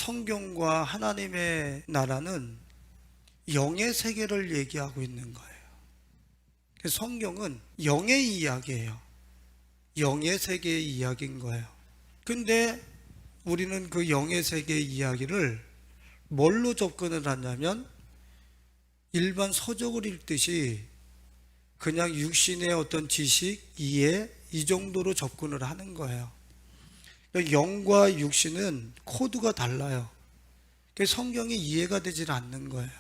성경과 하나님의 나라는 영의 세계를 얘기하고 있는 거예요. 성경은 영의 이야기예요. 영의 세계의 이야기인 거예요. 근데 우리는 그 영의 세계의 이야기를 뭘로 접근을 하냐면 일반 서적을 읽듯이 그냥 육신의 어떤 지식, 이해 이 정도로 접근을 하는 거예요. 영과 육신은 코드가 달라요. 성경이 이해가 되질 않는 거예요.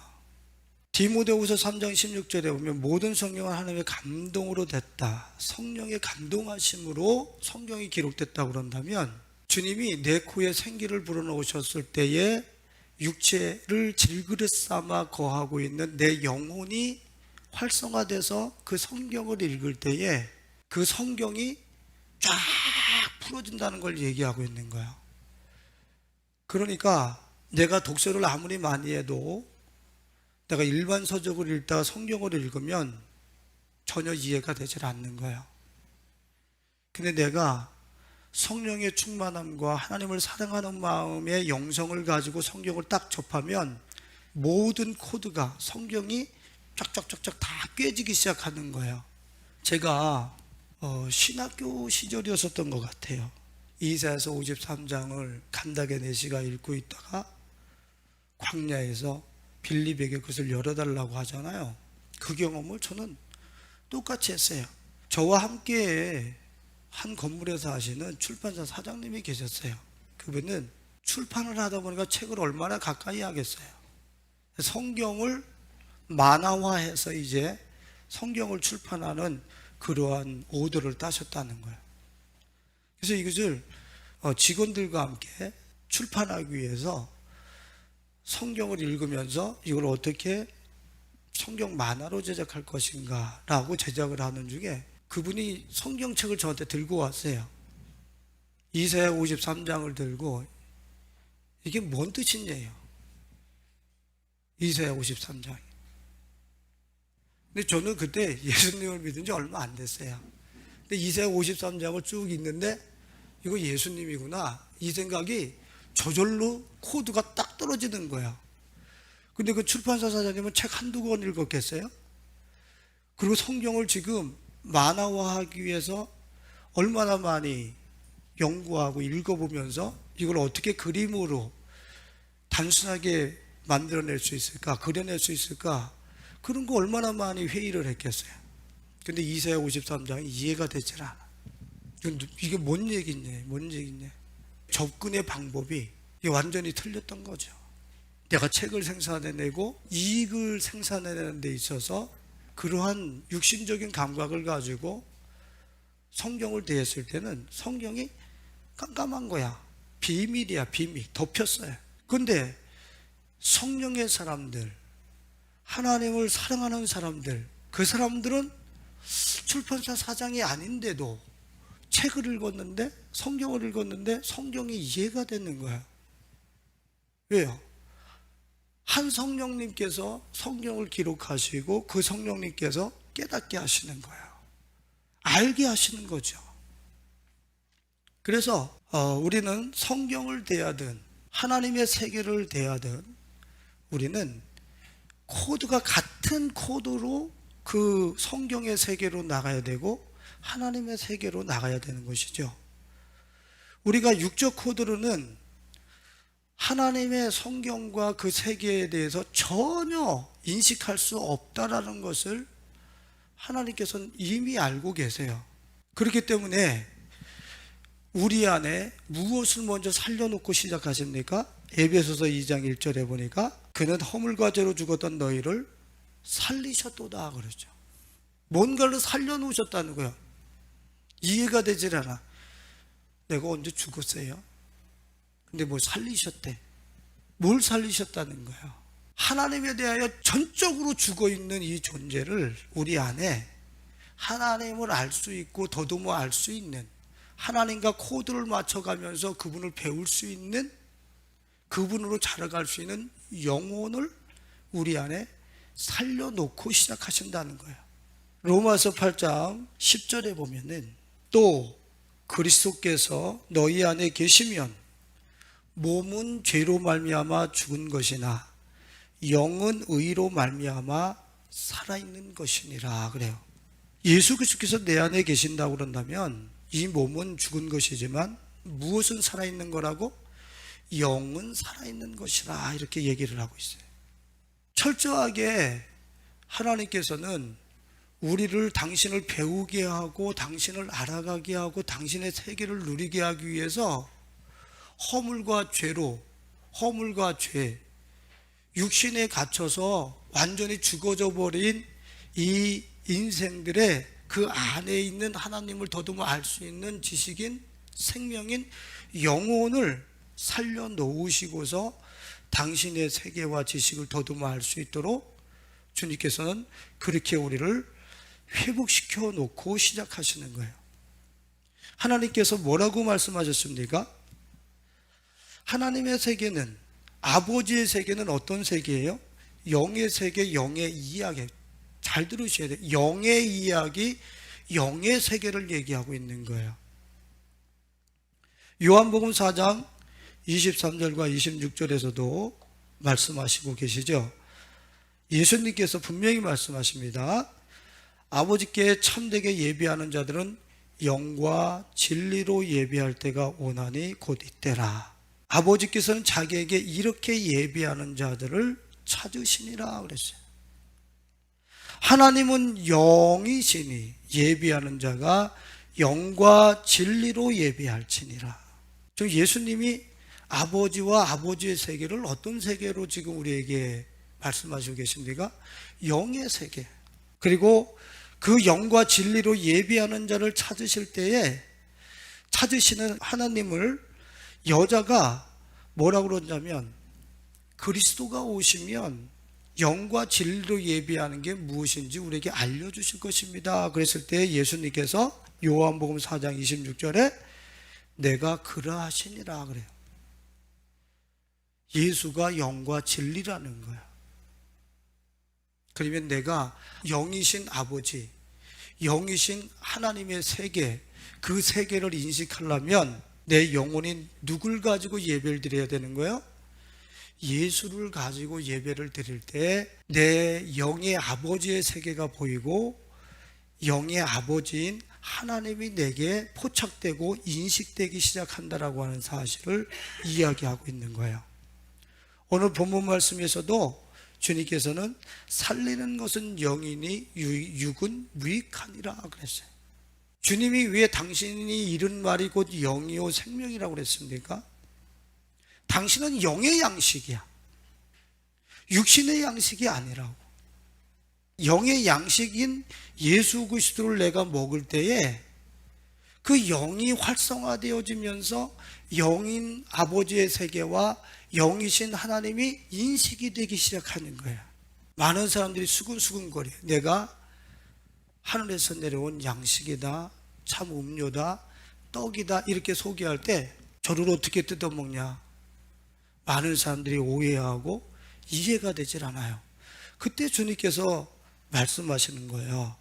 디모데후서 3장 16절에 보면 모든 성경은 하나님의 감동으로 됐다. 성령의 감동하심으로 성경이 기록됐다고 그런다면 주님이 내 코에 생기를 불어넣으셨을 때에 육체를 질그릇 삼아 거하고 있는 내 영혼이 활성화돼서 그 성경을 읽을 때에 그 성경이 쫙 풀어진다는 걸 얘기하고 있는 거예요. 그러니까 내가 독서를 아무리 많이 해도 내가 일반 서적을 읽다가 성경을 읽으면 전혀 이해가 되질 않는 거예요. 근데 내가 성령의 충만함과 하나님을 사랑하는 마음의 영성을 가지고 성경을 딱 접하면 모든 코드가 성경이 쫙쫙쫙쫙 다 꿰지기 시작하는 거예요. 제가 신학교 시절이었었던 것 같아요. 이사야서 53장을 간닥에 4시가 읽고 있다가 광야에서 빌립에게 그것을 열어달라고 하잖아요. 그 경험을 저는 똑같이 했어요. 저와 함께 한 건물에서 하시는 출판사 사장님이 계셨어요. 그분은 출판을 하다 보니까 책을 얼마나 가까이 하겠어요. 성경을 만화화해서 이제 성경을 출판하는 그러한 오더를 따셨다는 거예요. 그래서 이것을 직원들과 함께 출판하기 위해서 성경을 읽으면서 이걸 어떻게 성경 만화로 제작할 것인가 라고 제작을 하는 중에 그분이 성경책을 저한테 들고 왔어요. 이사야 53장을 들고 이게 뭔 뜻이냐요. 이사야 53장이. 근데 저는 그때 예수님을 믿은 지 얼마 안 됐어요. 근데 이사야 53장을 쭉 읽는데 이거 예수님이구나 이 생각이 저절로 코드가 딱 떨어지는 거야. 근데 그 출판사 사장님은 책 한두 권 읽었겠어요? 그리고 성경을 지금 만화화하기 위해서 얼마나 많이 연구하고 읽어보면서 이걸 어떻게 그림으로 단순하게 만들어낼 수 있을까, 그려낼 수 있을까, 그런 거 얼마나 많이 회의를 했겠어요. 근데 이사야 53장이 이해가 되질 않아. 이게 뭔 얘기냐, 뭔 얘기냐. 접근의 방법이 완전히 틀렸던 거죠. 내가 책을 생산해내고 이익을 생산해내는 데 있어서 그러한 육신적인 감각을 가지고 성경을 대했을 때는 성경이 깜깜한 거야. 비밀이야, 비밀. 덮였어요. 그런데 성령의 사람들, 하나님을 사랑하는 사람들, 그 사람들은 출판사 사장이 아닌데도 책을 읽었는데, 성경을 읽었는데 성경이 이해가 되는 거야. 왜요? 한 성령님께서 성경을 기록하시고 그 성령님께서 깨닫게 하시는 거예요. 알게 하시는 거죠. 그래서 우리는 성경을 대하든 하나님의 세계를 대하든 우리는 코드가 같은 코드로 그 성경의 세계로 나가야 되고 하나님의 세계로 나가야 되는 것이죠. 우리가 육적 코드로는 하나님의 성경과 그 세계에 대해서 전혀 인식할 수 없다라는 것을 하나님께서는 이미 알고 계세요. 그렇기 때문에 우리 안에 무엇을 먼저 살려놓고 시작하십니까? 에베소서 2장 1절에 보니까 그는 허물과 죄로 죽었던 너희를 살리셨도다 그러죠. 뭔가를 살려놓으셨다는 거예요. 이해가 되질 않아. 내가 언제 죽었어요? 근데 뭘 살리셨대. 뭘 살리셨다는 거예요? 하나님에 대하여 전적으로 죽어있는 이 존재를 우리 안에 하나님을 알 수 있고 더듬어 알 수 있는, 하나님과 코드를 맞춰가면서 그분을 배울 수 있는, 그분으로 자라갈 수 있는 영혼을 우리 안에 살려놓고 시작하신다는 거예요. 로마서 8장 10절에 보면은 또 그리스도께서 너희 안에 계시면 몸은 죄로 말미암아 죽은 것이나 영은 의로 말미암아 살아있는 것이니라 그래요. 예수 그리스도께서 내 안에 계신다고 그런다면 이 몸은 죽은 것이지만 무엇은 살아있는 거라고? 영은 살아있는 것이라 이렇게 얘기를 하고 있어요. 철저하게 하나님께서는 우리를 당신을 배우게 하고 당신을 알아가게 하고 당신의 세계를 누리게 하기 위해서 허물과 죄, 육신에 갇혀서 완전히 죽어져 버린 이 인생들의 그 안에 있는 하나님을 더듬어 알 수 있는 지식인 생명인 영혼을 살려놓으시고서 당신의 세계와 지식을 더듬어 알 수 있도록 주님께서는 그렇게 우리를 회복시켜 놓고 시작하시는 거예요. 하나님께서 뭐라고 말씀하셨습니까? 하나님의 세계는, 아버지의 세계는 어떤 세계예요? 영의 세계, 영의 이야기. 잘 들으셔야 돼요. 영의 이야기, 영의 세계를 얘기하고 있는 거예요. 요한복음 4장 23절과 26절에서도 말씀하시고 계시죠. 예수님께서 분명히 말씀하십니다. 아버지께 참되게 예비하는 자들은 영과 진리로 예비할 때가 오나니 곧 이때라. 아버지께서는 자기에게 이렇게 예비하는 자들을 찾으시니라 그랬어요. 하나님은 영이시니 예비하는 자가 영과 진리로 예비할지니라. 즉 예수님이 아버지와 아버지의 세계를 어떤 세계로 지금 우리에게 말씀하시고 계십니까? 영의 세계. 그리고 그 영과 진리로 예비하는 자를 찾으실 때에 찾으시는 하나님을 여자가 뭐라고 그러냐면 그리스도가 오시면 영과 진리로 예비하는 게 무엇인지 우리에게 알려주실 것입니다. 그랬을 때 예수님께서 요한복음 4장 26절에 내가 그러하시니라 그래요. 예수가 영과 진리라는 거야. 그러면 내가 영이신 아버지, 영이신 하나님의 세계, 그 세계를 인식하려면 내 영혼이 누굴 가지고 예배를 드려야 되는 거예요? 예수를 가지고 예배를 드릴 때 내 영의 아버지의 세계가 보이고 영의 아버지인 하나님이 내게 포착되고 인식되기 시작한다라고 하는 사실을 이야기하고 있는 거예요. 오늘 본문 말씀에서도 주님께서는 살리는 것은 영이니 육은 무익하니라 그랬어요. 주님이 왜 당신이 이른 말이 곧 영이요 생명이라고 그랬습니까? 당신은 영의 양식이야. 육신의 양식이 아니라고. 영의 양식인 예수 그리스도를 내가 먹을 때에 그 영이 활성화되어지면서 영인 아버지의 세계와 영이신 하나님이 인식이 되기 시작하는 거예요. 많은 사람들이 수근수근거려. 내가 하늘에서 내려온 양식이다, 참 음료다, 떡이다 이렇게 소개할 때 저를 어떻게 뜯어먹냐. 많은 사람들이 오해하고 이해가 되질 않아요. 그때 주님께서 말씀하시는 거예요.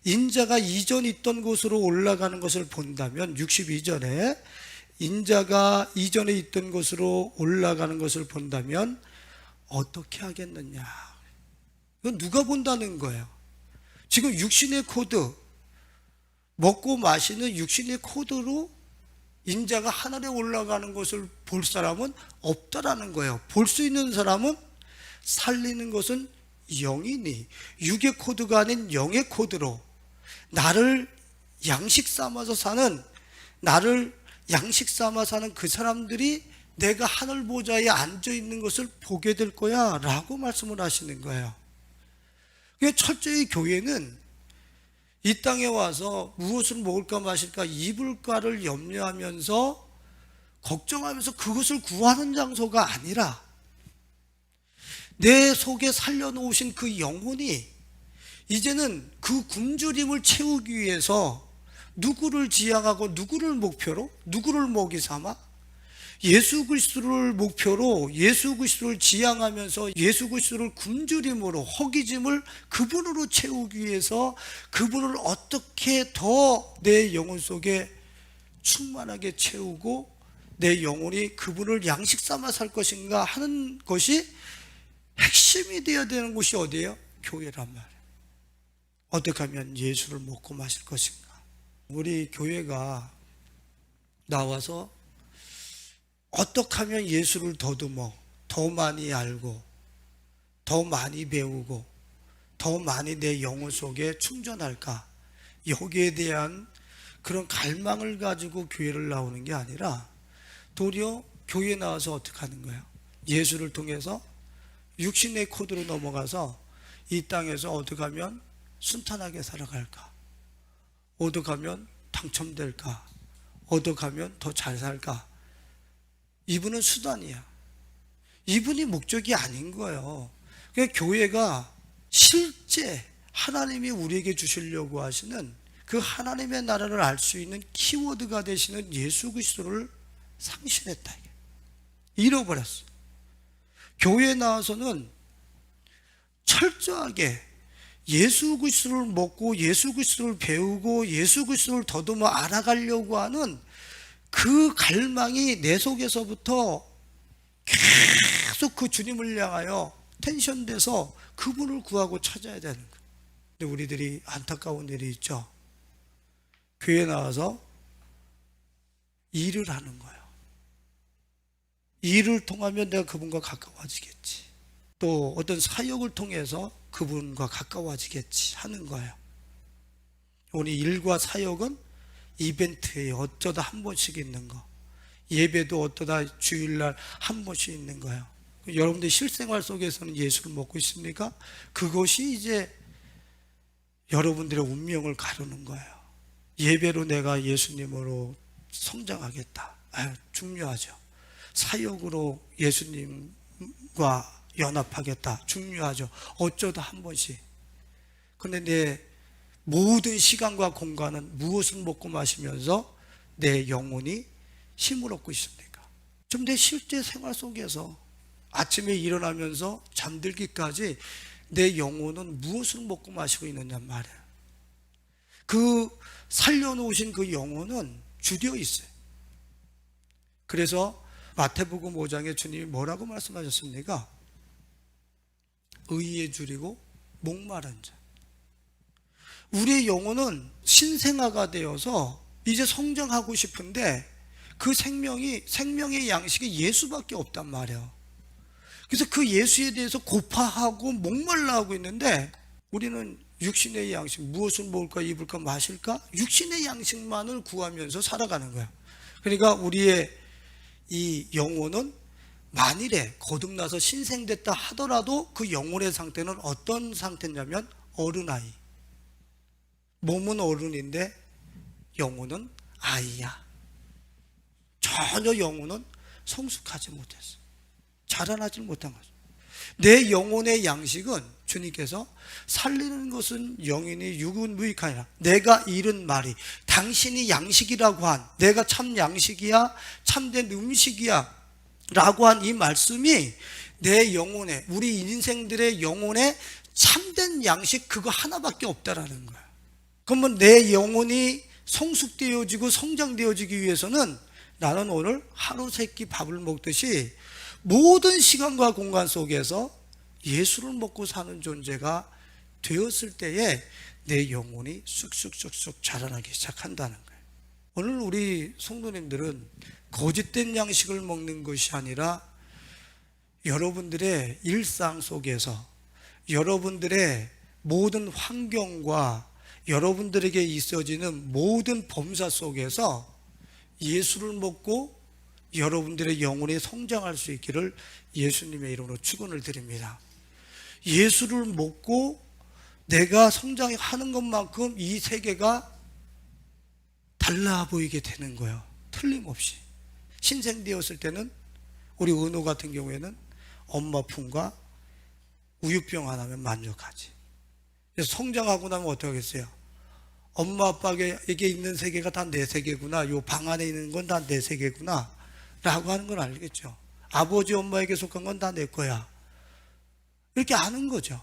인자가 이전 있던 곳으로 올라가는 것을 본다면 62절에 인자가 이전에 있던 곳으로 올라가는 것을 본다면 어떻게 하겠느냐. 이건 누가 본다는 거예요. 지금 육신의 코드, 먹고 마시는 육신의 코드로 인자가 하늘에 올라가는 것을 볼 사람은 없다라는 거예요. 볼 수 있는 사람은 살리는 것은 영이니 육의 코드가 아닌 영의 코드로 나를 양식 삼아서 사는, 나를 양식 삼아 사는 그 사람들이 내가 하늘 보좌에 앉아 있는 것을 보게 될 거야 라고 말씀을 하시는 거예요. 철저히 교회는 이 땅에 와서 무엇을 먹을까 마실까 입을까를 염려하면서 걱정하면서 그것을 구하는 장소가 아니라 내 속에 살려놓으신 그 영혼이 이제는 그 굶주림을 채우기 위해서 누구를 지향하고 누구를 목표로, 누구를 먹이 삼아 예수 그리스도를 목표로 예수 그리스도를 지향하면서 예수 그리스도를 굶주림으로 허기짐을 그분으로 채우기 위해서 그분을 어떻게 더 내 영혼 속에 충만하게 채우고 내 영혼이 그분을 양식 삼아 살 것인가 하는 것이 핵심이 되어야 되는 곳이 어디예요? 교회란 말이에요. 어떻게 하면 예수를 먹고 마실 것인가? 우리 교회가 나와서 어떻게 하면 예수를 더듬어 더 많이 알고 더 많이 배우고 더 많이 내 영혼 속에 충전할까? 여기에 대한 그런 갈망을 가지고 교회를 나오는 게 아니라 도리어 교회에 나와서 어떻게 하는 거예요? 예수를 통해서 육신의 코드로 넘어가서 이 땅에서 어떻게 하면 순탄하게 살아갈까? 어떻게 하면 당첨될까? 어떻게 하면 더 잘 살까? 이분은 수단이야. 이분이 목적이 아닌 거예요. 그러니까 교회가 실제 하나님이 우리에게 주시려고 하시는 그 하나님의 나라를 알 수 있는 키워드가 되시는 예수 그리스도를 상실했다. 잃어버렸어. 교회에 나와서는 철저하게 예수 그리스도를 먹고 예수 그리스도를 배우고 예수 그리스도를 더듬어 알아가려고 하는 그 갈망이 내 속에서부터 계속 그 주님을 향하여 텐션돼서 그분을 구하고 찾아야 되는 거예요. 근데 우리들이 안타까운 일이 있죠. 교회에 나와서 일을 하는 거예요. 일을 통하면 내가 그분과 가까워지겠지. 또 어떤 사역을 통해서 그분과 가까워지겠지 하는 거예요. 우리 일과 사역은 이벤트예요. 어쩌다 한 번씩 있는 거. 예배도 어쩌다 주일날 한 번씩 있는 거예요. 여러분들 실생활 속에서는 예수를 먹고 있습니까? 그것이 이제 여러분들의 운명을 가르는 거예요. 예배로 내가 예수님으로 성장하겠다. 중요하죠. 사역으로 예수님과 연합하겠다. 중요하죠. 어쩌다 한 번씩. 그런데 내 모든 시간과 공간은 무엇을 먹고 마시면서 내 영혼이 힘을 얻고 있습니까? 좀 내 실제 생활 속에서 아침에 일어나면서 잠들기까지 내 영혼은 무엇을 먹고 마시고 있느냐 말이에요. 그 살려놓으신 그 영혼은 주되어 있어요. 그래서 마태복음 5장에 주님이 뭐라고 말씀하셨습니까? 의의 줄이고 목마른 자. 우리의 영혼은 신생아가 되어서 이제 성장하고 싶은데 그 생명의 양식이 예수밖에 없단 말이에요. 그래서 그 예수에 대해서 고파하고 목말라 하고 있는데 우리는 육신의 양식, 무엇을 먹을까, 입을까, 마실까? 육신의 양식만을 구하면서 살아가는 거야. 그러니까 우리의 이 영혼은 만일에 거듭나서 신생됐다 하더라도 그 영혼의 상태는 어떤 상태냐면 어른아이. 몸은 어른인데 영혼은 아이야. 전혀 영혼은 성숙하지 못했어. 자라나지 못한 거죠. 내 영혼의 양식은 주님께서 살리는 것은 영이니 육은 무익하니라. 내가 잃은 말이 당신이 양식이라고 한, 내가 참 양식이야, 참된 음식이야 라고 한 이 말씀이 내 영혼에, 우리 인생들의 영혼에 참된 양식 그거 하나밖에 없다라는 거야. 그러면 내 영혼이 성숙되어지고 성장되어지기 위해서는 나는 오늘 하루 세끼 밥을 먹듯이 모든 시간과 공간 속에서 예수를 먹고 사는 존재가 되었을 때에 내 영혼이 쑥쑥쑥쑥 자라나기 시작한다는 거예요. 오늘 우리 성도님들은 거짓된 양식을 먹는 것이 아니라 여러분들의 일상 속에서 여러분들의 모든 환경과 여러분들에게 있어지는 모든 범사 속에서 예수를 먹고 여러분들의 영혼이 성장할 수 있기를 예수님의 이름으로 축원을 드립니다. 예수를 먹고 내가 성장하는 것만큼 이 세계가 달라 보이게 되는 거예요. 틀림없이. 신생되었을 때는 우리 은호 같은 경우에는 엄마 품과 우유병 하나면 만족하지. 그래서 성장하고 나면 어떻게 하겠어요? 엄마 아빠에게 있는 세계가 다 내 세계구나. 요 방 안에 있는 건 다 내 세계구나 라고 하는 걸 알겠죠. 아버지 엄마에게 속한 건 다 내 거야. 이렇게 아는 거죠.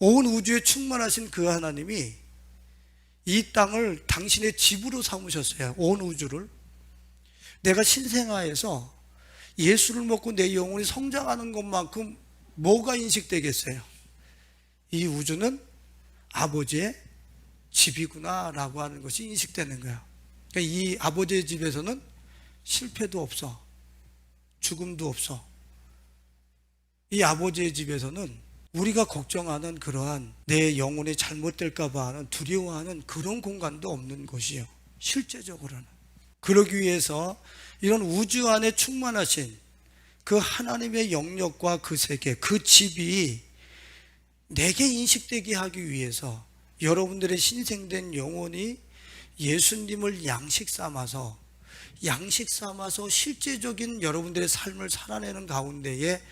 온 우주에 충만하신 그 하나님이 이 땅을 당신의 집으로 삼으셨어요. 온 우주를. 내가 신생아에서 예수를 먹고 내 영혼이 성장하는 것만큼 뭐가 인식되겠어요? 이 우주는 아버지의 집이구나 라고 하는 것이 인식되는 거야. 그러니까 이 아버지의 집에서는 실패도 없어, 죽음도 없어. 이 아버지의 집에서는 우리가 걱정하는 그러한 내 영혼이 잘못될까 봐 하는 두려워하는 그런 공간도 없는 것이요, 실제적으로는. 그러기 위해서 이런 우주 안에 충만하신 그 하나님의 영역과 그 세계, 그 집이 내게 인식되게 하기 위해서 여러분들의 신생된 영혼이 예수님을 양식 삼아서 실제적인 여러분들의 삶을 살아내는 가운데에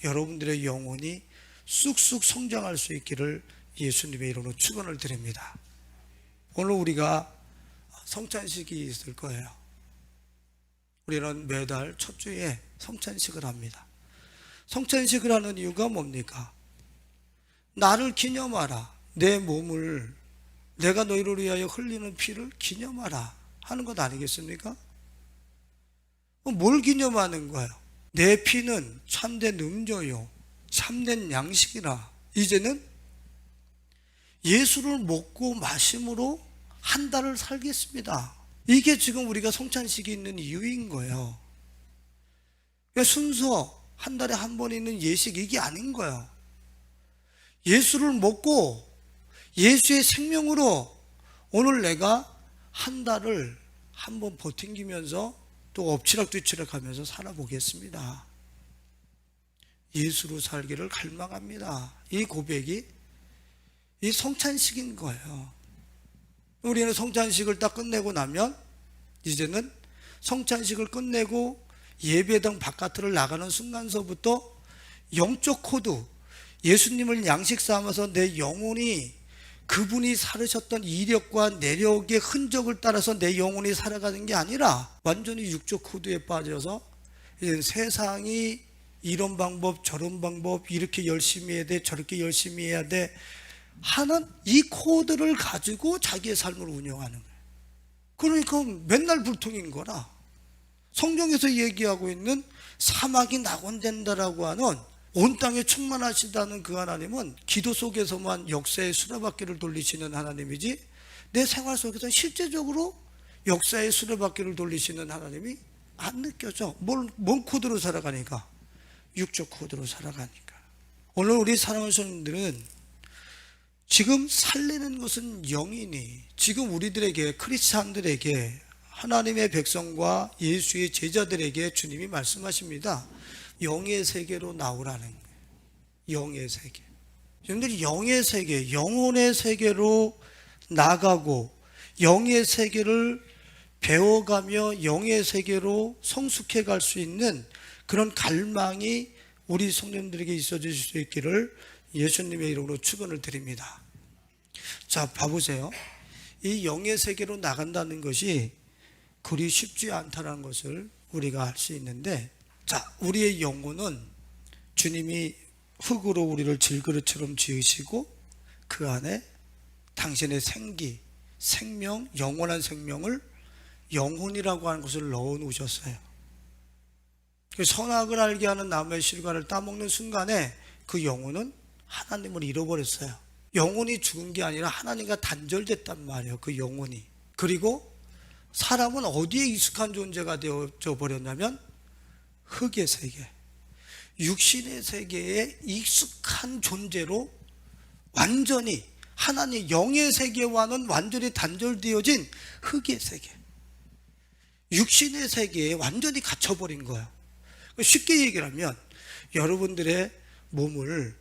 여러분들의 영혼이 쑥쑥 성장할 수 있기를 예수님의 이름으로 축원을 드립니다. 오늘 우리가 성찬식이 있을 거예요. 우리는 매달 첫 주에 성찬식을 합니다. 성찬식을 하는 이유가 뭡니까? 나를 기념하라. 내 몸을, 내가 너희를 위하여 흘리는 피를 기념하라 하는 것 아니겠습니까? 뭘 기념하는 거예요? 내 피는 참된 음료요, 참된 양식이라. 이제는 예수를 먹고 마심으로 한 달을 살겠습니다. 이게 지금 우리가 성찬식이 있는 이유인 거예요. 순서 한 달에 한 번 있는 예식, 이게 아닌 거예요. 예수를 먹고 예수의 생명으로 오늘 내가 한 달을 한번 버팅기면서 또 엎치락뒤치락 하면서 살아보겠습니다. 예수로 살기를 갈망합니다. 이 고백이 이 성찬식인 거예요. 우리는 성찬식을 딱 끝내고 나면 이제는 성찬식을 끝내고 예배당 바깥으로 나가는 순간서부터 영적 코드, 예수님을 양식 삼아서 내 영혼이 그분이 살으셨던 이력과 내력의 흔적을 따라서 내 영혼이 살아가는 게 아니라 완전히 육적 코드에 빠져서 이제 세상이 이런 방법 저런 방법, 이렇게 열심히 해야 돼 저렇게 열심히 해야 돼 하는 이 코드를 가지고 자기의 삶을 운영하는 거예요. 그러니까 맨날 불통인 거라. 성경에서 얘기하고 있는 사막이 낙원된다라고 하는 온 땅에 충만하시다는 그 하나님은 기도 속에서만 역사의 수레바퀴를 돌리시는 하나님이지 내 생활 속에서 실제적으로 역사의 수레바퀴를 돌리시는 하나님이 안 느껴져. 뭔 코드로 살아가니까? 육적 코드로 살아가니까. 오늘 우리 사랑하는 성도들은 지금 살리는 것은 영이니, 지금 우리들에게, 크리스찬들에게, 하나님의 백성과 예수의 제자들에게 주님이 말씀하십니다. 영의 세계로 나오라는 거예요. 영의 세계. 여러분들이 영의 세계, 영혼의 세계로 나가고 영의 세계를 배워가며 영의 세계로 성숙해 갈 수 있는 그런 갈망이 우리 성도님들에게 있어질 수 있기를 예수님의 이름으로 축원을 드립니다. 자, 봐보세요. 이 영의 세계로 나간다는 것이 그리 쉽지 않다는 것을 우리가 알 수 있는데, 자, 우리의 영혼은 주님이 흙으로 우리를 질그릇처럼 지으시고 그 안에 당신의 생기, 생명, 영원한 생명을 영혼이라고 하는 것을 넣어 놓으셨어요. 선악을 알게 하는 나무의 실과를 따먹는 순간에 그 영혼은 하나님을 잃어버렸어요. 영혼이 죽은 게 아니라 하나님과 단절됐단 말이에요. 그 영혼이. 그리고 사람은 어디에 익숙한 존재가 되어져 버렸냐면 흙의 세계, 육신의 세계에 익숙한 존재로 완전히 하나님 영의 세계와는 완전히 단절되어진 흙의 세계, 육신의 세계에 완전히 갇혀버린 거예요. 쉽게 얘기를 하면 여러분들의 몸을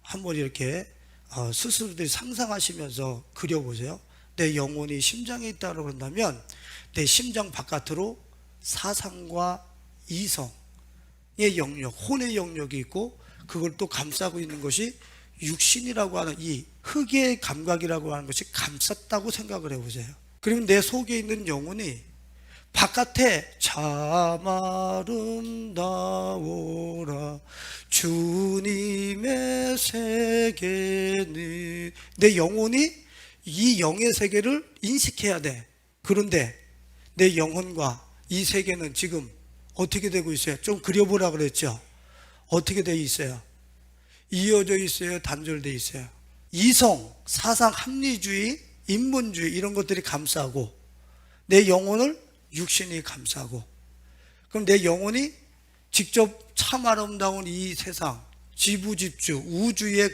한번 이렇게 스스로들이 상상하시면서 그려보세요. 내 영혼이 심장에 있다고 한다면 내 심장 바깥으로 사상과 이성의 영역, 혼의 영역이 있고 그걸 또 감싸고 있는 것이 육신이라고 하는 이 흙의 감각이라고 하는 것이 감쌌다고 생각을 해보세요. 그러면 내 속에 있는 영혼이 바깥에 참 아름다워라 주님의 세계는, 내 영혼이 이 영의 세계를 인식해야 돼. 그런데 내 영혼과 이 세계는 지금 어떻게 되고 있어요? 좀 그려보라 그랬죠? 어떻게 되어 있어요? 이어져 있어요? 단절되어 있어요? 이성, 사상, 합리주의, 인본주의 이런 것들이 감싸고 내 영혼을 육신이 감싸고, 그럼 내 영혼이 직접 참 아름다운 이 세상, 지부집주, 우주의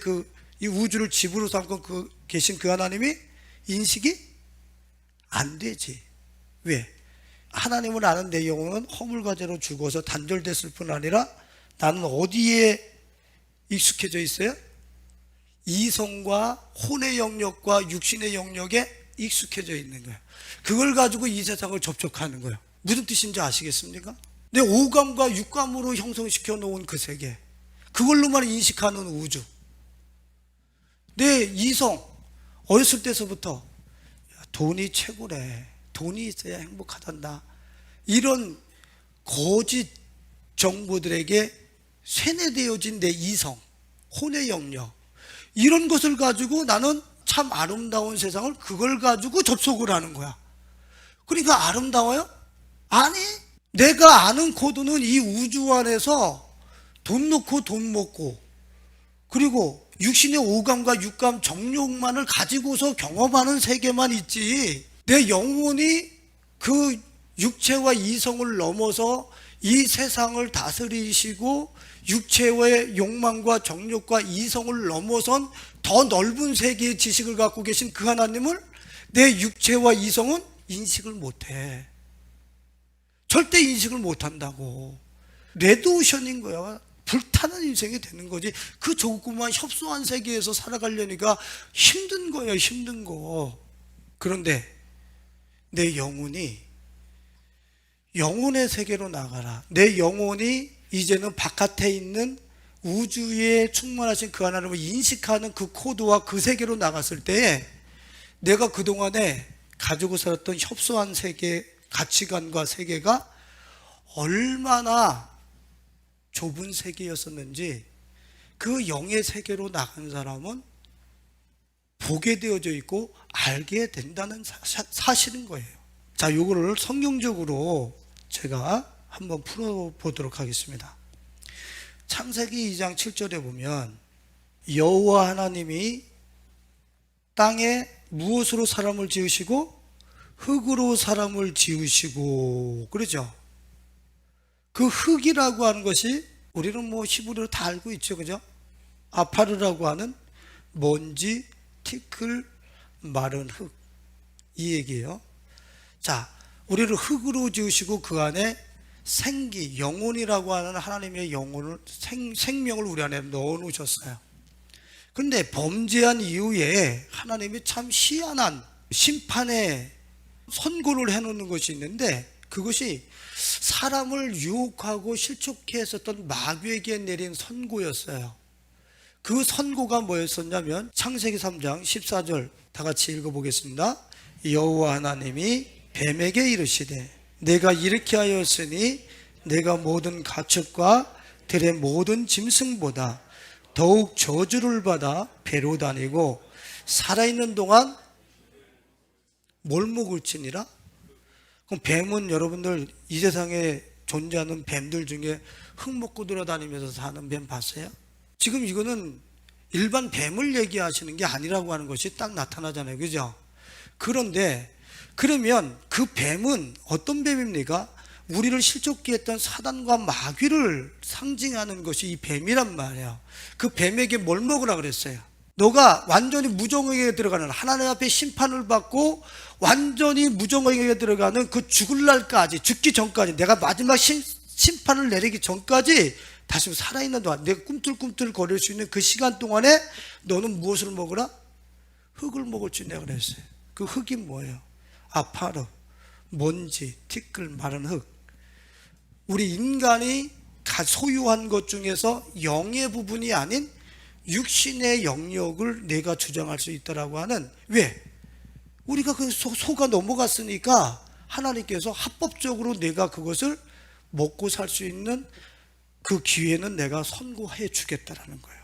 이 우주를 집으로 삼고 계신 그 하나님이 인식이 안 되지. 왜? 하나님을 아는 내 영혼은 허물과제로 죽어서 단절됐을 뿐 아니라 나는 어디에 익숙해져 있어요? 이성과 혼의 영역과 육신의 영역에 익숙해져 있는 거예요. 그걸 가지고 이 세상을 접촉하는 거예요. 무슨 뜻인지 아시겠습니까? 내 오감과 육감으로 형성시켜 놓은 그 세계, 그걸로만 인식하는 우주, 내 이성, 어렸을 때서부터 돈이 최고래, 돈이 있어야 행복하단다, 이런 거짓 정보들에게 세뇌되어진 내 이성, 혼의 영역, 이런 것을 가지고 나는 참 아름다운 세상을 그걸 가지고 접속을 하는 거야. 그러니까 아름다워요? 아니, 내가 아는 코드는 이 우주 안에서 돈 넣고 돈 먹고, 그리고 육신의 오감과 육감 정욕만을 가지고서 경험하는 세계만 있지, 내 영혼이 그 육체와 이성을 넘어서 이 세상을 다스리시고 육체의 욕망과 정욕과 이성을 넘어선 더 넓은 세계의 지식을 갖고 계신 그 하나님을 내 육체와 이성은 인식을 못해. 절대 인식을 못한다고. 레드오션인 거야. 불타는 인생이 되는 거지. 그 조그만 협소한 세계에서 살아가려니까 힘든 거야, 힘든 거. 그런데 내 영혼이 영혼의 세계로 나가라. 내 영혼이 이제는 바깥에 있는 우주에 충만하신 그 하나님을 인식하는 그 코드와 그 세계로 나갔을 때 내가 그동안에 가지고 살았던 협소한 세계, 가치관과 세계가 얼마나 좁은 세계였었는지 그 영의 세계로 나간 사람은 보게 되어져 있고 알게 된다는 사실인 거예요. 자, 요거를 성경적으로 제가 한번 풀어보도록 하겠습니다. 창세기 2장 7절에 보면 여호와 하나님이 땅에 무엇으로 사람을 지으시고 흙으로 사람을 지으시고, 그러죠? 그 흙이라고 하는 것이 우리는 뭐 히브리어로 다 알고 있죠, 그죠? 아파르라고 하는 먼지, 티끌, 마른 흙, 이 얘기예요. 자, 우리를 흙으로 지으시고 그 안에 생기, 영혼이라고 하는 하나님의 영혼을, 생명을 우리 안에 넣어 놓으셨어요. 그런데 범죄한 이후에 하나님이 참 희한한 심판의 선고를 해놓는 것이 있는데, 그것이 사람을 유혹하고 실족해 했었던 마귀에게 내린 선고였어요. 그 선고가 뭐였었냐면 창세기 3장 14절 다 같이 읽어보겠습니다. 여호와 하나님이 뱀에게 이르시되 내가 이렇게 하였으니 내가 모든 가축과 들의 모든 짐승보다 더욱 저주를 받아 배로 다니고 살아있는 동안 뭘 먹을지니라? 그럼 뱀은 여러분들 이 세상에 존재하는 뱀들 중에 흙 먹고 돌아다니면서 사는 뱀 봤어요? 지금 이거는 일반 뱀을 얘기하시는 게 아니라고 하는 것이 딱 나타나잖아요, 그죠? 그런데 그러면 그 뱀은 어떤 뱀입니까? 우리를 실족케 했던 사단과 마귀를 상징하는 것이 이 뱀이란 말이에요. 그 뱀에게 뭘 먹으라 그랬어요? 너가 완전히 무정의에 들어가는, 하나님 앞에 심판을 받고 완전히 무정의에 들어가는 그 죽을 날까지, 죽기 전까지, 내가 마지막 심판을 내리기 전까지 다시 살아있는 동안, 내가 꿈틀꿈틀 거릴 수 있는 그 시간 동안에 너는 무엇을 먹으라? 흙을 먹을지 내가 그랬어요. 그 흙이 뭐예요? 아파르, 먼지, 티끌, 마른 흙. 우리 인간이 소유한 것 중에서 영의 부분이 아닌 육신의 영역을 내가 주장할 수 있다라고 하는, 왜? 우리가 그 소가 넘어갔으니까 하나님께서 합법적으로 내가 그것을 먹고 살 수 있는 그 기회는 내가 선고해 주겠다라는 거예요.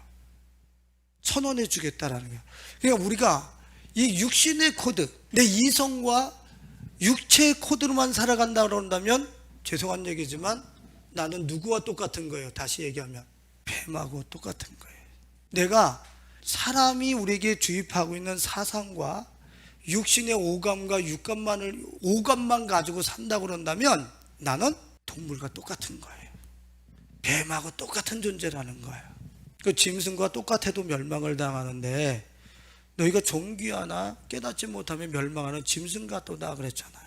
선언해 주겠다라는 거예요. 그러니까 우리가 이 육신의 코드, 내 이성과 육체의 코드로만 살아간다 그런다면 죄송한 얘기지만 나는 누구와 똑같은 거예요? 다시 얘기하면 뱀하고 똑같은 거예요. 내가 사람이 우리에게 주입하고 있는 사상과 육신의 오감과 오감만 가지고 산다고 그런다면 나는 동물과 똑같은 거예요. 뱀하고 똑같은 존재라는 거예요. 그 짐승과 똑같아도 멸망을 당하는데 너희가 존귀하나 깨닫지 못하면 멸망하는 짐승 같도다 그랬잖아요.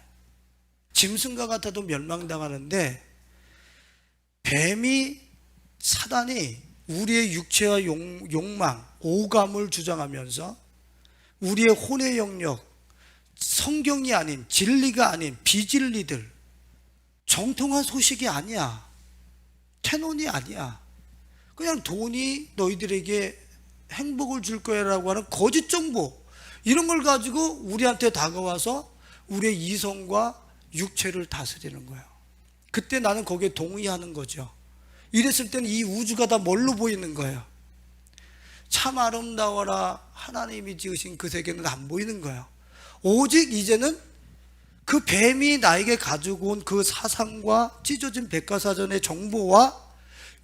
짐승과 같아도 멸망당하는데 뱀이 사단이 우리의 육체와 욕망, 오감을 주장하면서 우리의 혼의 영역, 성경이 아닌 진리가 아닌 비진리들, 정통한 소식이 아니야. 캐논이 아니야. 그냥 돈이 너희들에게 행복을 줄 거야라고 하는 거짓 정보, 이런 걸 가지고 우리한테 다가와서 우리의 이성과 육체를 다스리는 거예요. 그때 나는 거기에 동의하는 거죠. 이랬을 때는 이 우주가 다 뭘로 보이는 거예요? 참 아름다워라 하나님이 지으신 그 세계는 안 보이는 거예요. 오직 이제는 그 뱀이 나에게 가지고 온 그 사상과 찢어진 백과사전의 정보와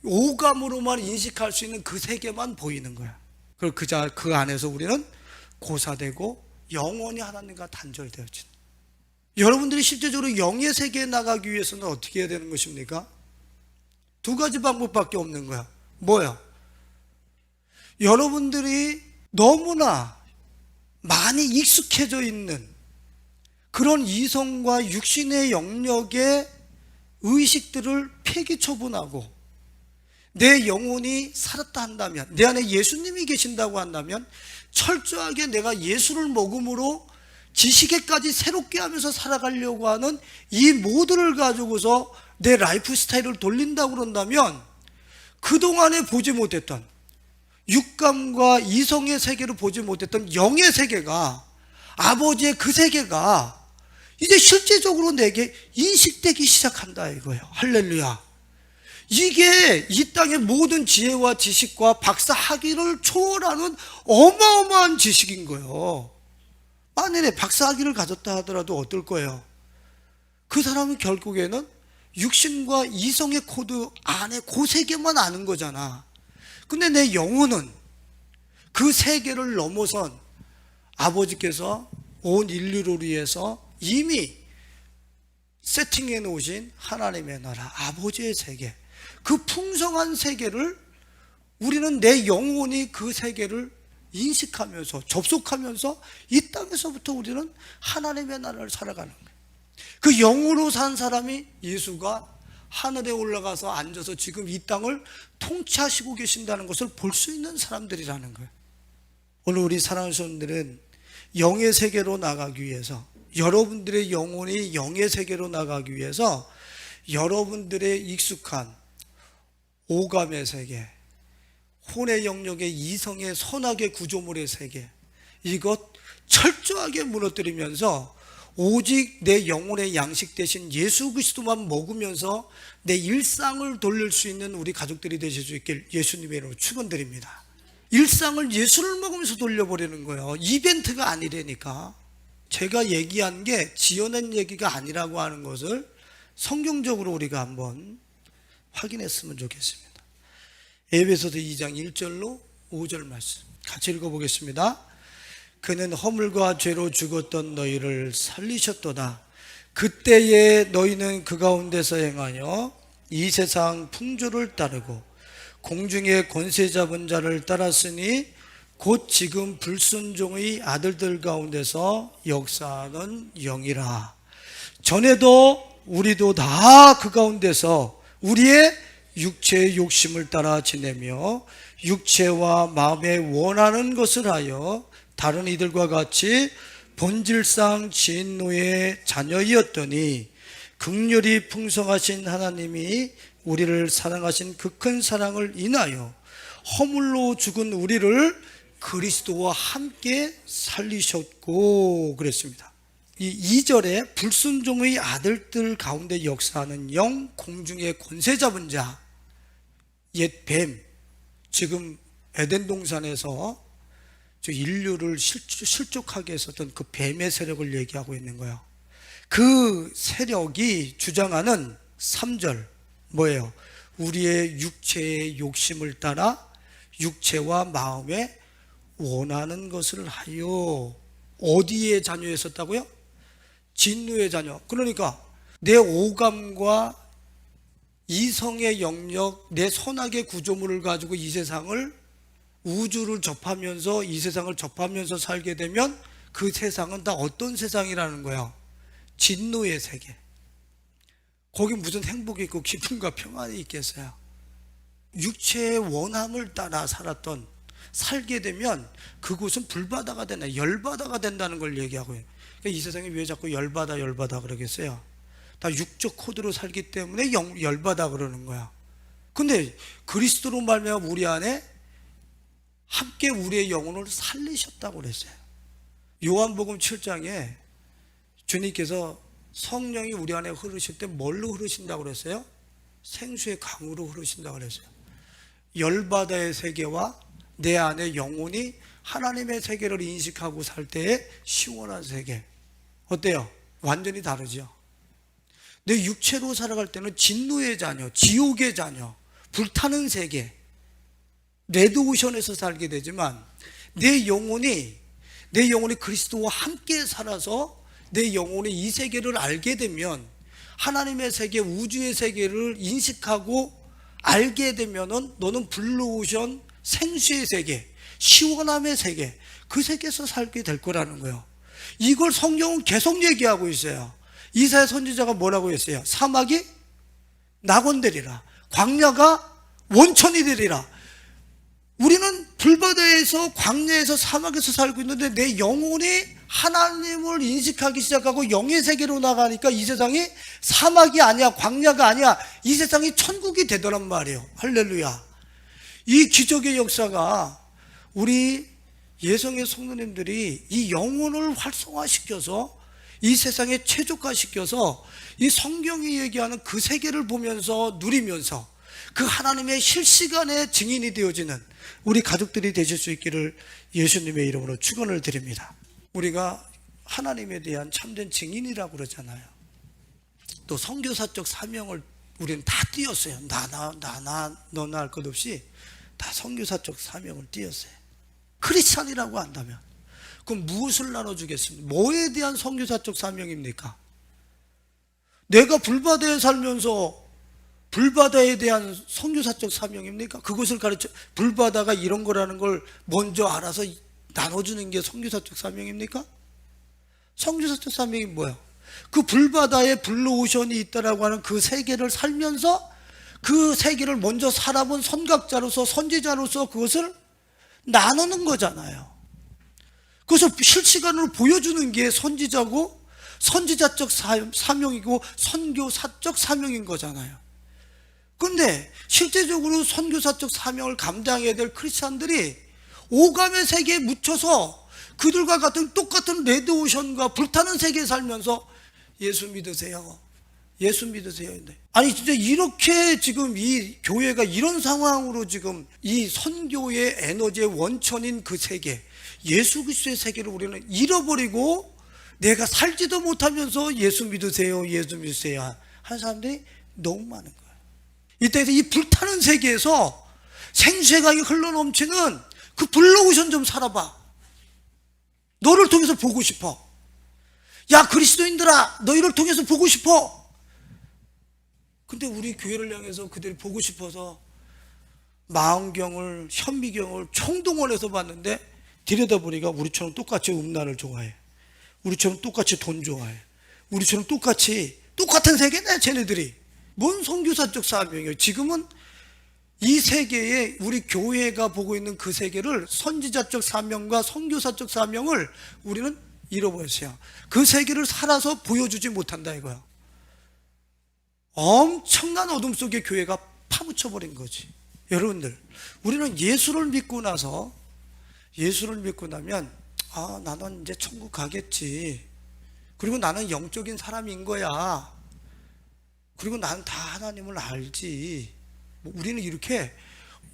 오감으로만 인식할 수 있는 그 세계만 보이는 거야. 그리고 그 안에서 우리는 고사되고 영원히 하나님과 단절되어지는. 여러분들이 실제적으로 영의 세계에 나가기 위해서는 어떻게 해야 되는 것입니까? 두 가지 방법밖에 없는 거야. 뭐야? 여러분들이 너무나 많이 익숙해져 있는 그런 이성과 육신의 영역의 의식들을 폐기 처분하고 내 영혼이 살았다 한다면, 내 안에 예수님이 계신다고 한다면 철저하게 내가 예수를 먹음으로 지식에까지 새롭게 하면서 살아가려고 하는 이 모드를 가지고서 내 라이프 스타일을 돌린다고 그런다면 그동안에 보지 못했던 육감과 이성의 세계를 보지 못했던 영의 세계가, 아버지의 그 세계가 이제 실제적으로 내게 인식되기 시작한다 이거예요. 할렐루야. 이게 이 땅의 모든 지혜와 지식과 박사학위를 초월하는 어마어마한 지식인 거예요. 만일에 박사학위를 가졌다 하더라도 어떨 거예요? 그 사람은 결국에는 육신과 이성의 코드 안에 그 세계만 아는 거잖아. 근데 내 영혼은 그 세계를 넘어선 아버지께서 온 인류를 위해서 이미 세팅해 놓으신 하나님의 나라, 아버지의 세계, 그 풍성한 세계를 우리는 내 영혼이 그 세계를 인식하면서 접속하면서 이 땅에서부터 우리는 하나님의 나라를 살아가는 거예요. 그 영으로 산 사람이 예수가 하늘에 올라가서 앉아서 지금 이 땅을 통치하시고 계신다는 것을 볼 수 있는 사람들이라는 거예요. 오늘 우리 사랑하는 성도들은 영의 세계로 나가기 위해서, 여러분들의 영혼이 영의 세계로 나가기 위해서 여러분들의 익숙한 오감의 세계, 혼의 영역의 이성의 선악의 구조물의 세계, 이것 철저하게 무너뜨리면서 오직 내 영혼의 양식 대신 예수 그리스도만 먹으면서 내 일상을 돌릴 수 있는 우리 가족들이 되실 수 있길 예수님의 이름으로 축원드립니다. 일상을 예수를 먹으면서 돌려버리는 거예요. 이벤트가 아니라니까. 제가 얘기한 게 지어낸 얘기가 아니라고 하는 것을 성경적으로 우리가 한번 확인했으면 좋겠습니다. 에베소서 2장 1절로 5절 말씀 같이 읽어보겠습니다. 그는 허물과 죄로 죽었던 너희를 살리셨도다. 그때에 너희는 그 가운데서 행하여 이 세상 풍조를 따르고 공중의 권세 잡은 자를 따랐으니 곧 지금 불순종의 아들들 가운데서 역사하는 영이라. 전에도 우리도 다 그 가운데서 우리의 육체의 욕심을 따라 지내며 육체와 마음에 원하는 것을 하여 다른 이들과 같이 본질상 진노의 자녀이었더니 긍휼이 풍성하신 하나님이 우리를 사랑하신 그 큰 사랑을 인하여 허물로 죽은 우리를 그리스도와 함께 살리셨고 그랬습니다. 이 2절에 불순종의 아들들 가운데 역사하는 영, 공중의 권세 잡은 자, 옛 뱀, 지금 에덴 동산에서 인류를 실족하게 했었던 그 뱀의 세력을 얘기하고 있는 거예요. 그 세력이 주장하는 3절 뭐예요? 우리의 육체의 욕심을 따라 육체와 마음에 원하는 것을 하여. 어디에 자녀였었다고요? 진노의 자녀. 그러니까 내 오감과 이성의 영역, 내 선악의 구조물을 가지고 이 세상을, 우주를 접하면서, 이 세상을 접하면서 살게 되면 그 세상은 다 어떤 세상이라는 거야? 진노의 세계. 거기 무슨 행복이 있고 기쁨과 평안이 있겠어요? 육체의 원함을 따라 살게 되면 그곳은 불바다가 되네, 열바다가 된다는 걸 얘기하고요. 그러니까 이 세상이 왜 자꾸 열바다 그러겠어요? 다 육적 코드로 살기 때문에 열바다 그러는 거야. 근데 그리스도로 말미암아 우리 안에 함께 우리의 영혼을 살리셨다고 그랬어요. 요한복음 7장에 주님께서 성령이 우리 안에 흐르실 때 뭘로 흐르신다고 그랬어요? 생수의 강으로 흐르신다고 그랬어요. 열바다의 세계와 내 안에 영혼이 하나님의 세계를 인식하고 살 때의 시원한 세계. 어때요? 완전히 다르죠. 내 육체로 살아갈 때는 진노의 자녀, 지옥의 자녀, 불타는 세계, 레드오션에서 살게 되지만 내 영혼이 그리스도와 함께 살아서 내 영혼이 이 세계를 알게 되면, 하나님의 세계, 우주의 세계를 인식하고 알게 되면은 너는 블루오션, 생수의 세계, 시원함의 세계, 그 세계에서 살게 될 거라는 거예요. 이걸 성경은 계속 얘기하고 있어요. 이사야 선지자가 뭐라고 했어요? 사막이 낙원되리라, 광야가 원천이 되리라. 우리는 불바다에서, 광야에서, 사막에서 살고 있는데 내 영혼이 하나님을 인식하기 시작하고 영의 세계로 나가니까 이 세상이 사막이 아니야, 광야가 아니야, 이 세상이 천국이 되더란 말이에요. 할렐루야. 이 기적의 역사가 우리 예성의 성도님들이 이 영혼을 활성화시켜서 이 세상에 최적화시켜서 이 성경이 얘기하는 그 세계를 보면서 누리면서 그 하나님의 실시간의 증인이 되어지는 우리 가족들이 되실 수 있기를 예수님의 이름으로 축원을 드립니다. 우리가 하나님에 대한 참된 증인이라고 그러잖아요. 또 선교사적 사명을 우리는 다 띄었어요. 너나 할 것 없이 다 선교사적 사명을 띄었어요. 크리스찬이라고 한다면 그럼 무엇을 나눠주겠습니까? 뭐에 대한 선교사적 사명입니까? 내가 불바다에 살면서 불바다에 대한 선교사적 사명입니까? 그것을 가르쳐, 불바다가 이런 거라는 걸 먼저 알아서 나눠주는 게 선교사적 사명입니까? 선교사적 사명이 뭐야? 그 불바다에 블루오션이 있다라고 하는 그 세계를 살면서 그 세계를 먼저 살아본 선각자로서, 선지자로서 그것을 나누는 거잖아요. 그래서 실시간으로 보여주는 게 선지자고, 선지자적 사명이고 선교사적 사명인 거잖아요. 근데 실제적으로 선교사적 사명을 감당해야 될 크리스찬들이 오감의 세계에 묻혀서 그들과 같은 똑같은 레드오션과 불타는 세계에 살면서 예수 믿으세요, 예수 믿으세요. 아니 진짜 이렇게 지금 이 교회가 이런 상황으로 지금 이 선교의 에너지의 원천인 그 세계, 예수 그리스도의 세계를 우리는 잃어버리고 내가 살지도 못하면서 예수 믿으세요, 예수 믿으세요 하는 사람들이 너무 많은 거예요. 이때에서 이 불타는 세계에서 생수의 강이 흘러넘치는 그 블루오션 좀 살아봐. 너를 통해서 보고 싶어. 야 그리스도인들아, 너희를 통해서 보고 싶어. 근데 우리 교회를 향해서 그들이 보고 싶어서 마음경을, 현미경을 총동원해서 봤는데 들여다보니까 우리처럼 똑같이 음란을 좋아해, 우리처럼 똑같이 돈 좋아해, 우리처럼 똑같은 세계네 쟤네들이. 뭔 선교사적 사명이에요? 지금은 이 세계에 우리 교회가 보고 있는 그 세계를, 선지자적 사명과 선교사적 사명을 우리는 잃어버렸어요. 그 세계를 살아서 보여주지 못한다 이거야. 엄청난 어둠 속에 교회가 파묻혀버린 거지. 여러분들, 우리는 예수를 믿고 나면 나는 이제 천국 가겠지, 그리고 나는 영적인 사람인 거야, 그리고 나는 다 하나님을 알지, 우리는 이렇게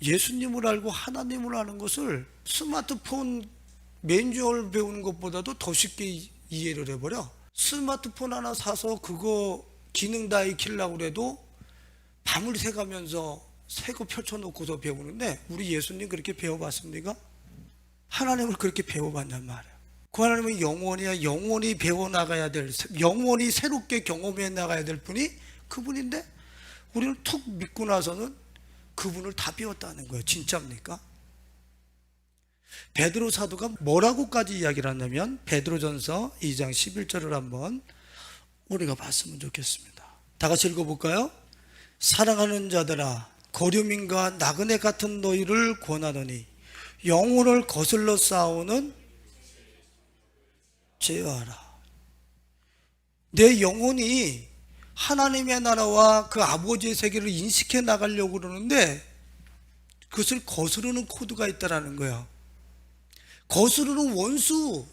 예수님을 알고 하나님을 아는 것을 스마트폰 매뉴얼 배우는 것보다도 더 쉽게 이해를 해버려. 스마트폰 하나 사서 그거 기능 다 익히려고 그래도 밤을 새가면서 새거 펼쳐놓고서 배우는데 우리 예수님 그렇게 배워봤습니까? 하나님을 그렇게 배워봤단 말이에요. 그 하나님은 영원히 배워나가야 될, 영원히 새롭게 경험해 나가야 될 분이 그분인데 우리는 툭 믿고 나서는 그분을 다 배웠다는 거예요. 진짜입니까? 베드로 사도가 뭐라고까지 이야기를 하냐면 베드로전서 2장 11절을 한번 우리가 봤으면 좋겠습니다. 다 같이 읽어볼까요? 사랑하는 자들아 거류민과 나그네 같은 너희를 권하노니 영혼을 거슬러 싸우는 제어하라. 내 영혼이 하나님의 나라와 그 아버지의 세계를 인식해 나가려고 그러는데 그것을 거스르는 코드가 있다라는 거예요. 거스르는 원수,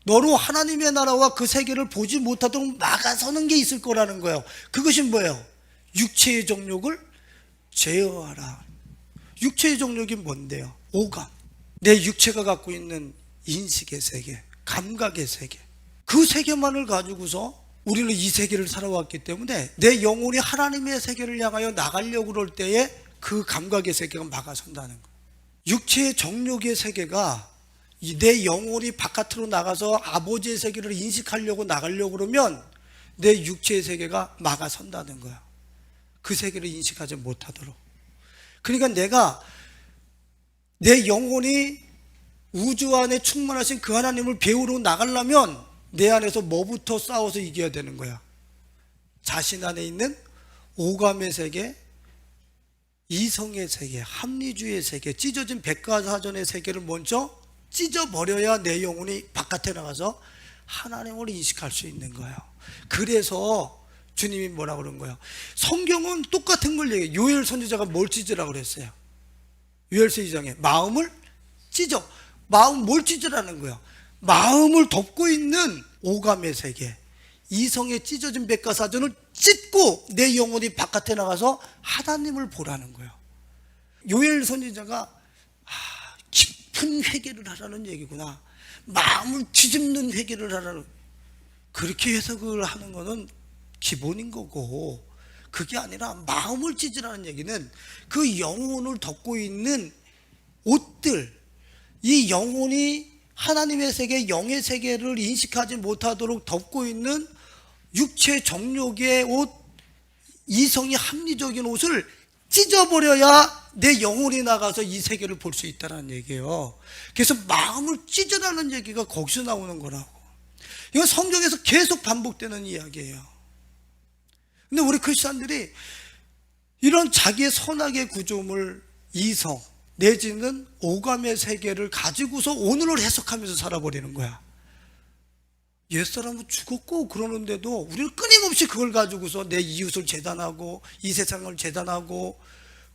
너로 하나님의 나라와 그 세계를 보지 못하도록 막아서는 게 있을 거라는 거예요. 그것이 뭐예요? 육체의 정욕을 제어하라. 육체의 정욕이 뭔데요? 오감. 내 육체가 갖고 있는 인식의 세계, 감각의 세계, 그 세계만을 가지고서 우리는 이 세계를 살아왔기 때문에 내 영혼이 하나님의 세계를 향하여 나가려고 그럴 때에 그 감각의 세계가 막아선다는 거예요. 육체의 정욕의 세계가 내 영혼이 바깥으로 나가서 아버지의 세계를 인식하려고 나가려고 그러면 내 육체의 세계가 막아선다는 거야. 그 세계를 인식하지 못하도록. 그러니까 내 영혼이 우주 안에 충만하신 그 하나님을 배우러 나가려면 내 안에서 뭐부터 싸워서 이겨야 되는 거야? 자신 안에 있는 오감의 세계, 이성의 세계, 합리주의의 세계, 찢어진 백과사전의 세계를 먼저 찢어버려야 내 영혼이 바깥에 나가서 하나님을 인식할 수 있는 거예요. 그래서 주님이 뭐라 그런 거예요? 성경은 똑같은 걸 얘기해요. 요엘 선지자가 뭘 찢으라고 그랬어요? 요엘서 2장에 마음을 찢어. 마음 뭘 찢으라는 거예요? 마음을 덮고 있는 오감의 세계, 이성의 찢어진 백과사전을 찢고 내 영혼이 바깥에 나가서 하나님을 보라는 거예요. 요엘 선지자가 깊은 회개를 하라는 얘기구나. 마음을 뒤집는 회개를 하라는, 그렇게 해석을 하는 거는 기본인 거고, 그게 아니라 마음을 찢으라는 얘기는 그 영혼을 덮고 있는 옷들, 이 영혼이 하나님의 세계, 영의 세계를 인식하지 못하도록 덮고 있는 육체 정욕의 옷, 이성이 합리적인 옷을 찢어버려야 내 영혼이 나가서 이 세계를 볼 수 있다는 얘기예요. 그래서 마음을 찢으라는 얘기가 거기서 나오는 거라고. 이건 성경에서 계속 반복되는 이야기예요. 근데 우리 크리스찬들이 이런 자기의 선악의 구조물, 이성 내지는 오감의 세계를 가지고서 오늘을 해석하면서 살아버리는 거야. 옛사람은 죽었고 그러는데도 우리는 끊임없이 그걸 가지고서 내 이웃을 재단하고 이 세상을 재단하고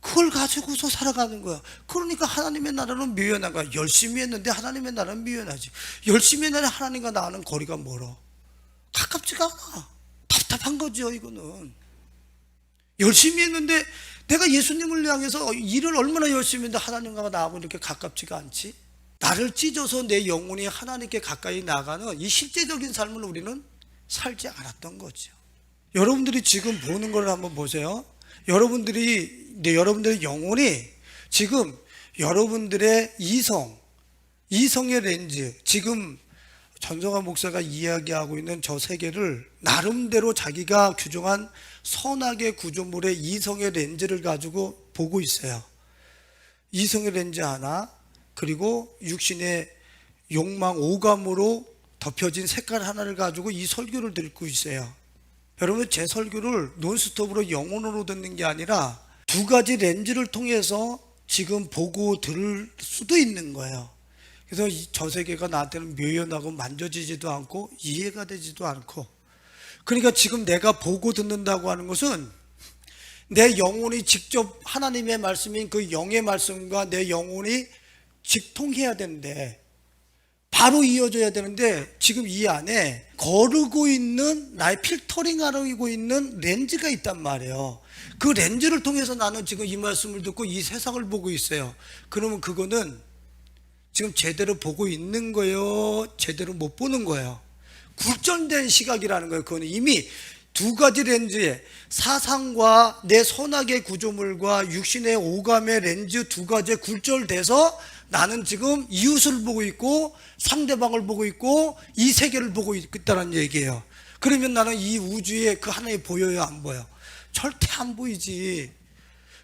그걸 가지고서 살아가는 거야. 그러니까 하나님의 나라는 미련한가. 열심히 했는데 하나님의 나라는 미련하지. 열심히 했는데 하나님과 나는 거리가 멀어. 가깝지가 않아. 답답한 거죠. 이거는 열심히 했는데 내가 예수님을 향해서 일을 얼마나 열심히 했는데 하나님과 나하고 이렇게 가깝지가 않지. 나를 찢어서 내 영혼이 하나님께 가까이 나가는 이 실제적인 삶을 우리는 살지 않았던 거죠. 여러분들이 지금 보는 걸 한번 보세요. 여러분들의 영혼이 지금 여러분들의 이성의 렌즈, 지금 전성환 목사가 이야기하고 있는 저 세계를 나름대로 자기가 규정한 선악의 구조물의 이성의 렌즈를 가지고 보고 있어요. 이성의 렌즈 하나, 그리고 육신의 욕망, 오감으로 덮여진 색깔 하나를 가지고 이 설교를 듣고 있어요. 여러분, 제 설교를 논스톱으로 영혼으로 듣는 게 아니라 두 가지 렌즈를 통해서 지금 보고 들을 수도 있는 거예요. 그래서 저 세계가 나한테는 묘연하고 만져지지도 않고 이해가 되지도 않고, 그러니까 지금 내가 보고 듣는다고 하는 것은 내 영혼이 직접 하나님의 말씀인 그 영의 말씀과 내 영혼이 직통해야 되는데, 바로 이어져야 되는데, 지금 이 안에 거르고 있는, 나의 필터링하고 있는 렌즈가 있단 말이에요. 그 렌즈를 통해서 나는 지금 이 말씀을 듣고 이 세상을 보고 있어요. 그러면 그거는 지금 제대로 보고 있는 거예요? 제대로 못 보는 거예요? 굴절된 시각이라는 거예요. 그거는 이미 두 가지 렌즈에 사상과 내 선악의 구조물과 육신의 오감의 렌즈 두 가지에 굴절돼서 나는 지금 이웃을 보고 있고 상대방을 보고 있고 이 세계를 보고 있다는 얘기예요. 그러면 나는 이 우주에 그 하나님 보여요, 안 보여? 절대 안 보이지.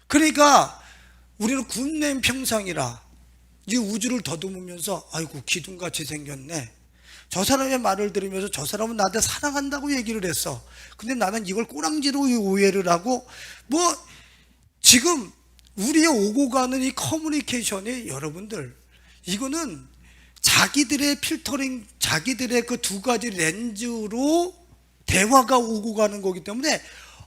그러니까 우리는 군냄 평상이라 이 우주를 더듬으면서 아이고 기둥같이 생겼네, 저 사람의 말을 들으면서 저 사람은 나한테 사랑한다고 얘기를 했어, 근데 나는 이걸 꼬랑지로 오해를 하고, 뭐 지금 우리의 오고 가는 이 커뮤니케이션이, 여러분들 이거는 자기들의 필터링, 자기들의 그 두 가지 렌즈로 대화가 오고 가는 거기 때문에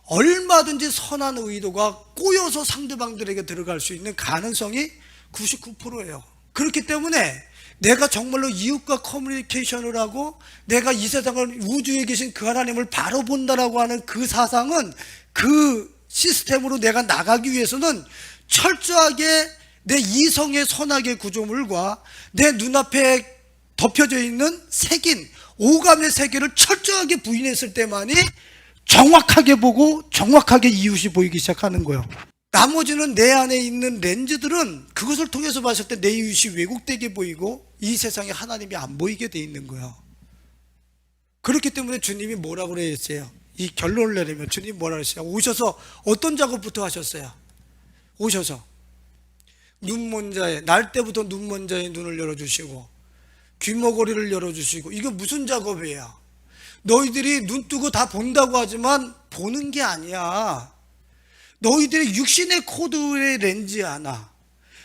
얼마든지 선한 의도가 꼬여서 상대방들에게 들어갈 수 있는 가능성이 99%예요. 그렇기 때문에 내가 정말로 이웃과 커뮤니케이션을 하고 내가 이 세상을, 우주에 계신 그 하나님을 바로 본다라고 하는 그 사상은, 그 시스템으로 내가 나가기 위해서는 철저하게 내 이성의 선악의 구조물과 내 눈앞에 덮여져 있는 색인 오감의 세계를 철저하게 부인했을 때만이 정확하게 보고 정확하게 이웃이 보이기 시작하는 거예요. 나머지는 내 안에 있는 렌즈들은 그것을 통해서 봤을 때 내 이웃이 왜곡되게 보이고 이 세상에 하나님이 안 보이게 돼 있는 거예요. 그렇기 때문에 주님이 뭐라고 그랬어요? 이 결론을 내리면 주님이 뭐라고 했어요? 오셔서 어떤 작업부터 하셨어요? 오셔서 눈먼 자의, 날 때부터 눈먼 자의 눈을 열어주시고 귀머거리를 열어주시고, 이거 무슨 작업이에요? 너희들이 눈 뜨고 다 본다고 하지만 보는 게 아니야. 너희들이 육신의 코드의 렌즈 하나,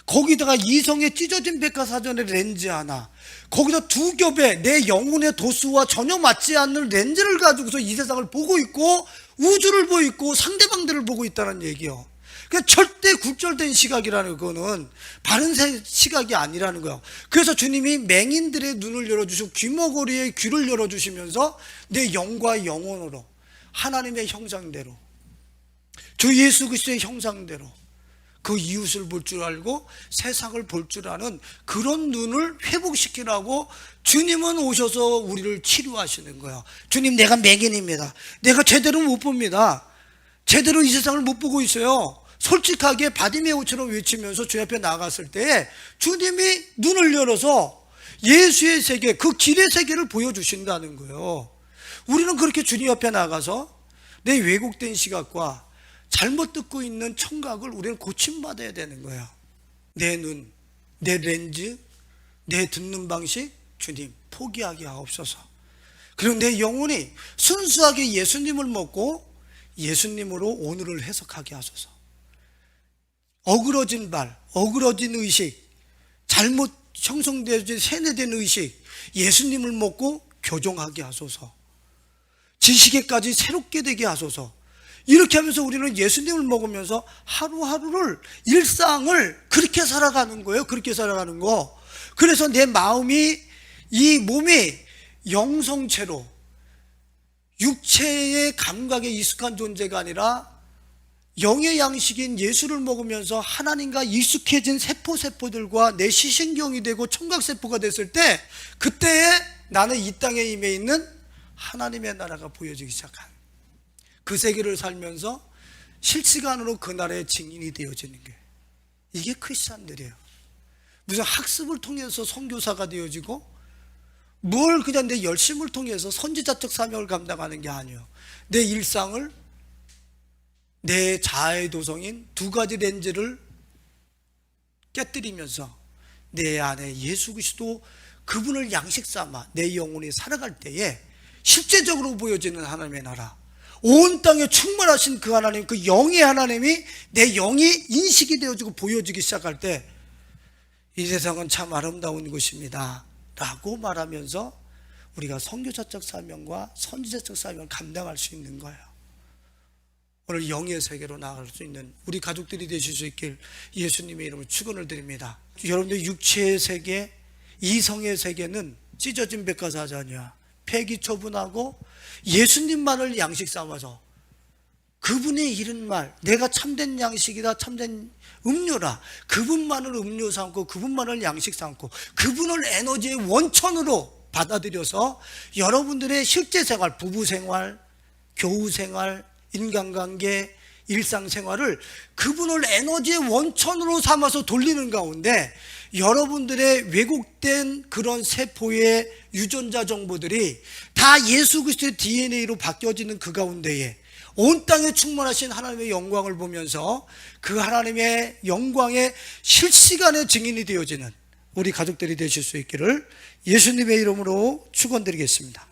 거기다가 이성의 찢어진 백과사전의 렌즈 하나, 거기다 두 겹의 내 영혼의 도수와 전혀 맞지 않는 렌즈를 가지고서 이 세상을 보고 있고 우주를 보고 있고 상대방들을 보고 있다는 얘기요. 그러니까 절대 굴절된 시각이라는 거는 바른 시각이 아니라는 거예요. 그래서 주님이 맹인들의 눈을 열어주시고 귀머거리의 귀를 열어주시면서 내 영과 영혼으로 하나님의 형상대로, 주 예수 그리스도의 형상대로 그 이웃을 볼 줄 알고 세상을 볼 줄 아는 그런 눈을 회복시키라고 주님은 오셔서 우리를 치료하시는 거예요. 주님, 내가 맹인입니다. 내가 제대로 못 봅니다. 제대로 이 세상을 못 보고 있어요. 솔직하게 바디메오처럼 외치면서 주 앞에 나갔을 때 주님이 눈을 열어서 예수의 세계, 그 길의 세계를 보여주신다는 거예요. 우리는 그렇게 주님 앞에 나가서 내 왜곡된 시각과 잘못 듣고 있는 청각을 우리는 고침받아야 되는 거예요. 내 눈, 내 렌즈, 내 듣는 방식, 주님 포기하게 하옵소서. 그리고 내 영혼이 순수하게 예수님을 먹고 예수님으로 오늘을 해석하게 하소서. 어그러진 발, 어그러진 의식, 잘못 형성되어진 세뇌된 의식, 예수님을 먹고 교정하게 하소서. 지식에까지 새롭게 되게 하소서. 이렇게 하면서 우리는 예수님을 먹으면서 하루하루를, 일상을 그렇게 살아가는 거예요. 그렇게 살아가는 거. 그래서 내 마음이, 이 몸이 영성체로 육체의 감각에 익숙한 존재가 아니라 영의 양식인 예수를 먹으면서 하나님과 익숙해진 세포들과 내 시신경이 되고 청각세포가 됐을 때, 그때에 나는 이 땅에 임해 있는 하나님의 나라가 보여지기 시작한 그 세계를 살면서 실시간으로 그날의 증인이 되어지는 게, 이게 크리스찬들이에요. 무슨 학습을 통해서 선교사가 되어지고 뭘 그냥 내 열심을 통해서 선지자적 사명을 감당하는 게 아니에요. 내 일상을, 내 자아의 도성인 두 가지 렌즈를 깨뜨리면서 내 안에 예수 그리스도 그분을 양식 삼아 내 영혼이 살아갈 때에 실제적으로 보여지는 하나님의 나라, 온 땅에 충만하신 그 하나님, 그 영의 하나님이 내 영이 인식이 되어지고 보여지기 시작할 때 이 세상은 참 아름다운 곳입니다 라고 말하면서 우리가 선교사적 사명과 선지자적 사명을 감당할 수 있는 거예요. 오늘 영의 세계로 나아갈 수 있는 우리 가족들이 되실 수 있길 예수님의 이름으로 축원을 드립니다. 여러분들 육체의 세계, 이성의 세계는 찢어진 백과사전이야. 폐기처분하고 예수님만을 양식 삼아서 그분이 이른 말, 내가 참된 양식이다, 참된 음료라, 그분만을 음료 삼고 그분만을 양식 삼고 그분을 에너지의 원천으로 받아들여서 여러분들의 실제 생활, 부부 생활, 교우생활, 인간관계, 일상생활을 그분을 에너지의 원천으로 삼아서 돌리는 가운데 여러분들의 왜곡된 그런 세포의 유전자 정보들이 다 예수 그리스도의 DNA로 바뀌어지는 그 가운데에 온 땅에 충만하신 하나님의 영광을 보면서 그 하나님의 영광의 실시간의 증인이 되어지는 우리 가족들이 되실 수 있기를 예수님의 이름으로 축원드리겠습니다.